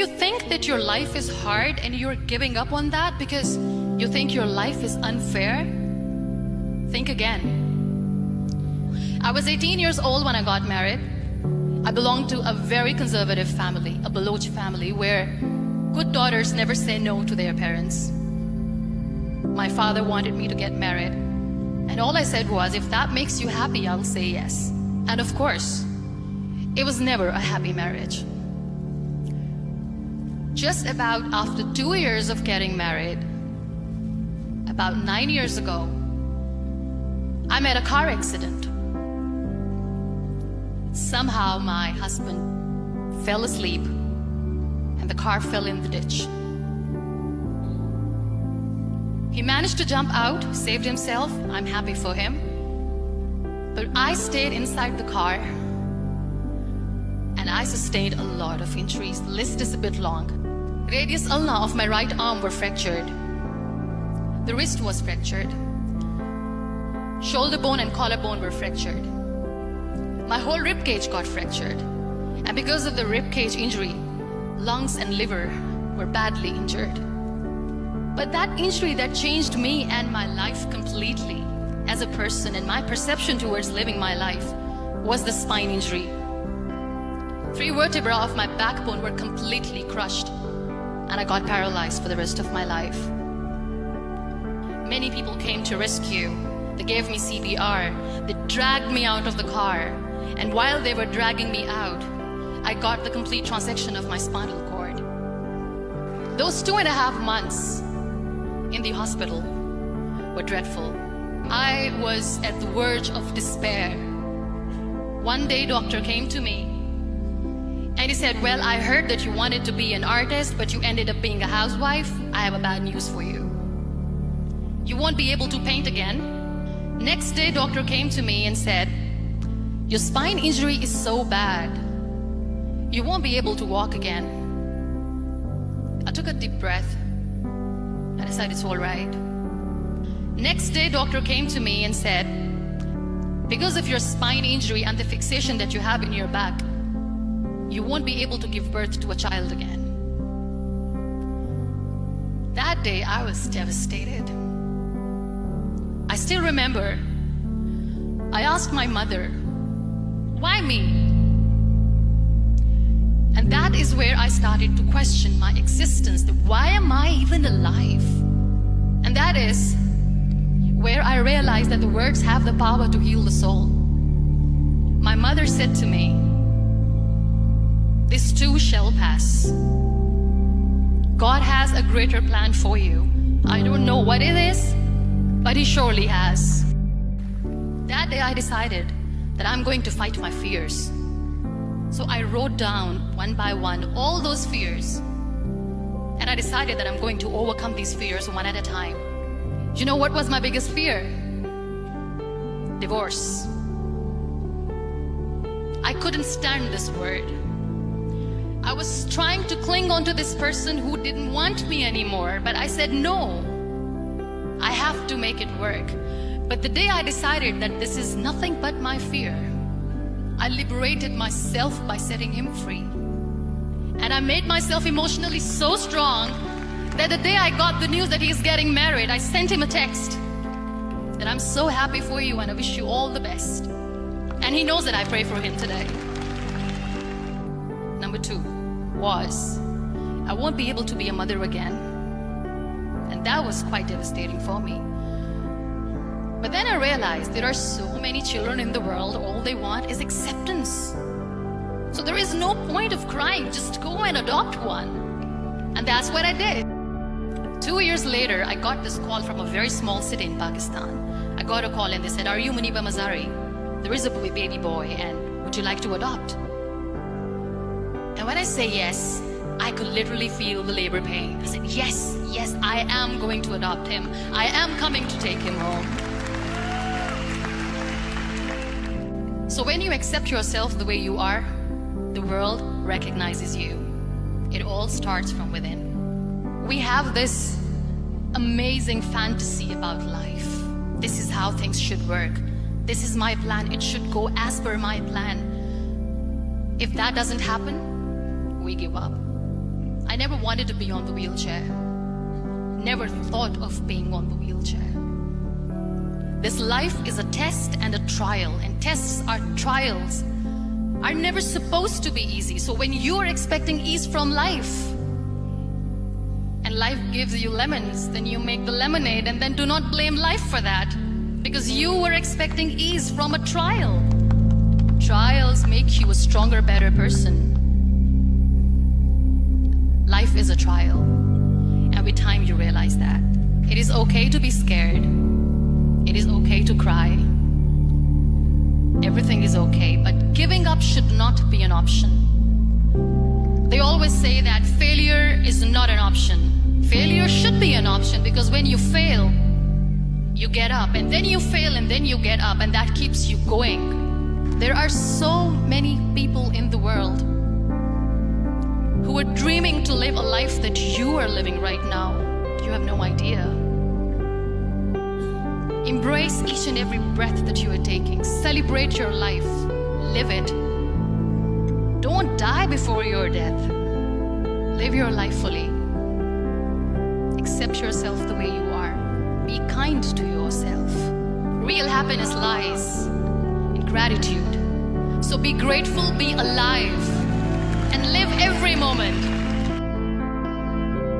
you think that your life is hard and you're giving up on that because you think your life is unfair, think again. I was 18 years old when I got married. I belonged to a very conservative family, a Baloch family, where good daughters never say no to their parents. My father wanted me to get married, and all I said was, if that makes you happy, I'll say yes. And of course, it was never a happy marriage. Just about after 2 years of getting married, about 9 years ago, I met a car accident. Somehow my husband fell asleep and the car fell in the ditch. He managed to jump out, saved himself. I'm happy for him. But I stayed inside the car and I sustained a lot of injuries. The list is a bit long. Radius ulna of my right arm were fractured. The wrist was fractured. Shoulder bone and collarbone were fractured. My whole rib cage got fractured. And because of the rib cage injury, lungs and liver were badly injured. But that injury that changed me and my life completely as a person and my perception towards living my life was the spine injury. 3 vertebrae of my backbone were completely crushed and I got paralyzed for the rest of my life. Many people came to rescue. They gave me CPR. They dragged me out of the car. And while they were dragging me out, I got the complete transection of my spinal cord. Those 2.5 months in the hospital were dreadful. I was at the verge of despair. One day, doctor came to me and he said, well, I heard that you wanted to be an artist, but you ended up being a housewife. I have a bad news for you. You won't be able to paint again. Next day, doctor came to me and said, your spine injury is so bad, you won't be able to walk again. I took a deep breath. I decided it's all right. Next day, doctor came to me and said, because of your spine injury and the fixation that you have in your back, you won't be able to give birth to a child again. That day, I was devastated. I still remember, I asked my mother, why me? And that is where I started to question my existence. Why am I even alive? And that is where I realized that the words have the power to heal the soul. My mother said to me, this too shall pass. God has a greater plan for you. I don't know what it is, but He surely has. That day I decided that I'm going to fight my fears. So I wrote down one by one all those fears. And I decided that I'm going to overcome these fears one at a time. You know what was my biggest fear? Divorce. I couldn't stand this word. I was trying to cling on to this person who didn't want me anymore, but I said no. I have to make it work. But the day I decided that this is nothing but my fear, I liberated myself by setting him free. And I made myself emotionally so strong that the day I got the news that he's getting married, I sent him a text that I'm so happy for you and I wish you all the best. And he knows that I pray for him today. Number 2 was, I won't be able to be a mother again. And that was quite devastating for me. But then I realized there are so many children in the world, all they want is acceptance. So there is no point of crying, just go and adopt one. And that's what I did. 2 years later, I got this call from a very small city in Pakistan. I got a call and they said, are you Muniba mazari? There is a baby boy and would you like to adopt? And when I say yes, I could literally feel the labor pain. I said, yes, yes, I am going to adopt him. I am coming to take him home. So when you accept yourself the way you are, the world recognizes you. It all starts from within. We have this amazing fantasy about life. This is how things should work. This is my plan. It should go as per my plan. If that doesn't happen, we give up. I never wanted to be on the wheelchair. Never thought of being on the wheelchair. This life is a test and a trial, and tests are trials are never supposed to be easy. So when you're expecting ease from life, and life gives you lemons, then you make the lemonade, and then do not blame life for that, because you were expecting ease from a trial. Trials make you a stronger, better person. Life is a trial, and with time you realize that. It is okay to be scared. It is okay to cry. Everything is okay, but giving up should not be an option. They always say that failure is not an option. Failure should be an option, because when you fail, you get up, and then you fail, and then you get up, and that keeps you going. There are so many people in the world who are dreaming to live a life that you are living right now. You have no idea. Embrace each and every breath that you are taking. Celebrate your life. Live it. Don't die before your death. Live your life fully. Accept yourself the way you are. Be kind to yourself. Real happiness lies in gratitude. So be grateful, be alive, and live every moment.